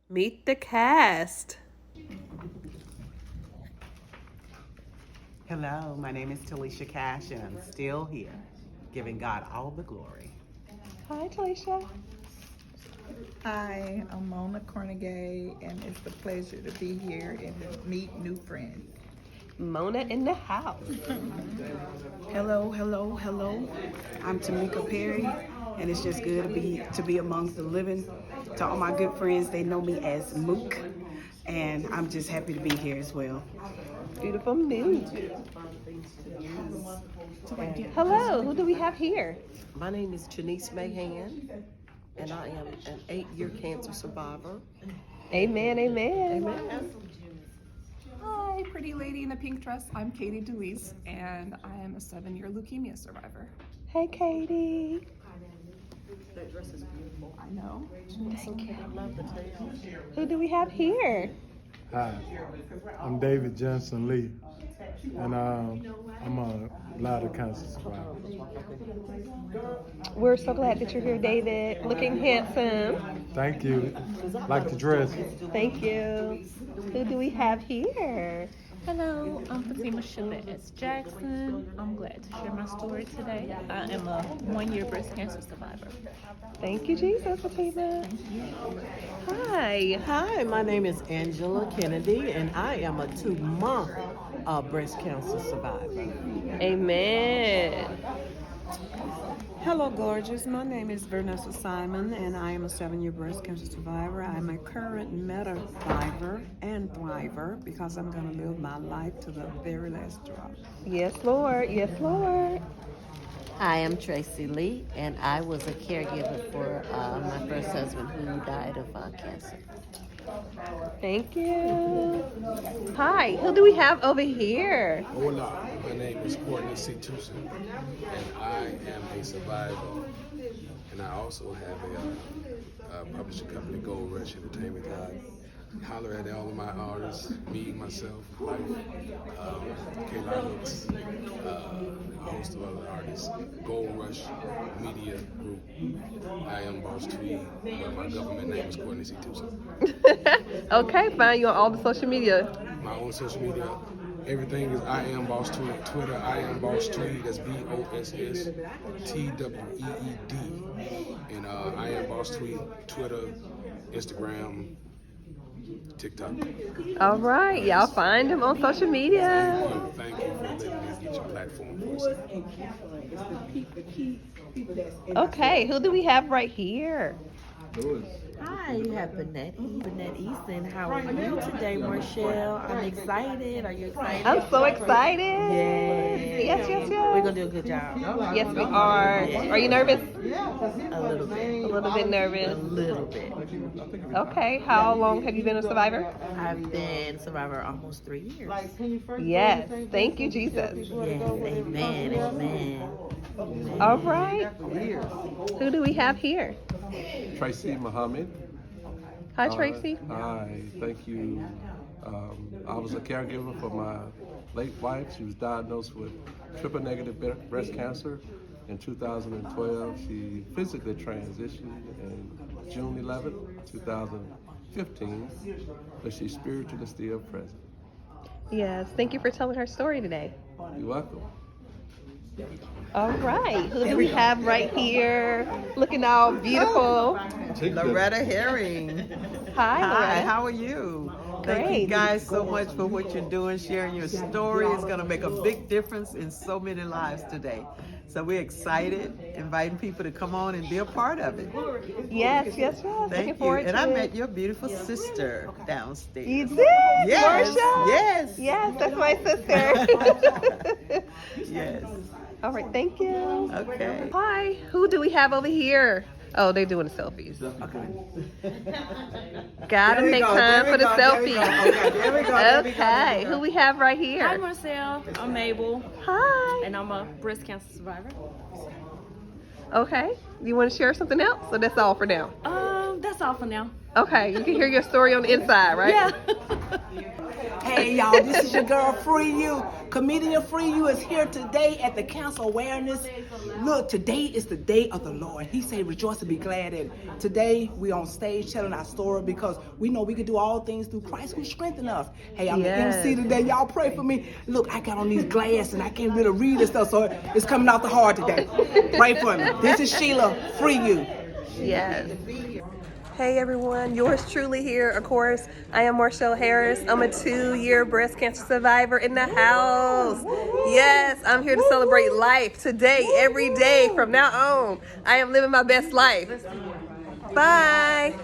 Meet the cast. Hello, my name is Talisha Cash, and I'm still here, giving God all the glory. Hi, Talisha. Hi, I'm Mona Cornegay, and it's a pleasure to be here and to meet new friends. Mona in the house. Hello. I'm Tamika Perry, and it's just good to be amongst the living. To all my good friends, they know me as Mook, and I'm just happy to be here as well. Beautiful news. Hello, who do we have here? My name is Janice Mahan, and I am an 8-year cancer survivor. Amen, amen. Amen. Hi, pretty lady in the pink dress. I'm Katie DeLise, and I am a 7-year leukemia survivor. Hey, Katie. That dress is beautiful. I know. Thank you. I love the tail. Who do we have here? Hi, I'm David Johnson Lee, and I'm a bladder cancer survivor. We're so glad that you're here, David. Looking handsome. Thank you. Like the dress. Thank you. Who do we have here? Hello, I'm Fatima Shabazz Jackson. I'm glad to share my story today. I am a 1-year breast cancer survivor. Thank you, Jesus, Fatima. Hi. Hi, my name is Angela Kennedy, and I am a 2-month breast cancer survivor. Amen. Hello, gorgeous. My name is Vanessa Simon, and I am a 7-year breast cancer survivor. I'm a current meta thriver and thriver because I'm going to live my life to the very last drop. Yes, Lord. Yes, Lord. Hi, I'm Tracy Lee, and I was a caregiver for my first husband who died of cancer. Thank you. Hi, who do we have over here? Hola, my name is Courtney C. Tucson, and I am a survivor. And I also have a publishing company, Gold Rush Entertainment. Holler at all of my artists, me, myself, Life, Kayla Hooks, a host of other artists, Gold Rush Media Group. I am Boss Tweed, but my government name is Courtney C. Tucson. Okay, find you on all the social media. My own social media, everything is I am Boss Tweed. Twitter, I am Boss Tweed. That's BOSS TWEED. And I am Boss Tweed. Twitter, Instagram, TikTok. All right, y'all find him on social media. Thank you for letting me get your platform for us. Okay, who do we have right here? Hi, you have Burnett Easton. How are you today, Marshelle? I'm excited. Are you excited? I'm so excited. Yes. Yes. We're going to do a good job. Yes, we are. Are you nervous? A little bit. A little bit nervous. A little bit. Okay, how long have you been a survivor? I've been a survivor almost 3 years. Yes, thank you, Jesus. Yes, amen. All right. Who do we have here? Tracy Muhammad. Hi, Tracy. Hi, thank you. I was a caregiver for my late wife. She was diagnosed with triple negative breast cancer in 2012. She physically transitioned in June 11, 2015, but she's spiritually still present. Yes, thank you for telling her story today. You're welcome. All right, who do we have right here? Looking all beautiful. Loretta Herring. Hi, Loretta. How are you? Thank Great. you guys so much for what you're doing, sharing your story. It's going to make a big difference in so many lives today. So we're excited, inviting people to come on and be a part of it. Yes. Thank you. And I met your beautiful sister downstairs. You did? Yes. Marshelle? Yes, that's my sister. Yes. All right, thank you. Okay. Hi, who do we have over here? Oh, they're doing the selfies. Gotta make time for the selfies. There we go. Okay, who we have right here? Hi, Marshelle. I'm Mabel, Hi. and I'm a breast cancer survivor. Okay, you want to share something else? So that's all for now. That's all for now. Okay, you can hear your story on the inside, right? Yeah. Hey y'all, this is your girl Free You. Comedian Free You is here today at the Cancer Awareness. Look, today is the day of the Lord. He said rejoice and be glad. And today we on stage telling our story because we know we can do all things through Christ who strengthens us. Hey, I'm the MC today. Y'all pray for me. Look, I got on these glasses and I can't really read this stuff, so it's coming out the heart today. Pray for me. This is Sheila, Free You. Yes. Hey everyone, yours truly here, of course. I am Marshelle Harris. I'm a 2-year breast cancer survivor in the house. Yes, I'm here to celebrate life today, every day from now on. I am living my best life. Bye.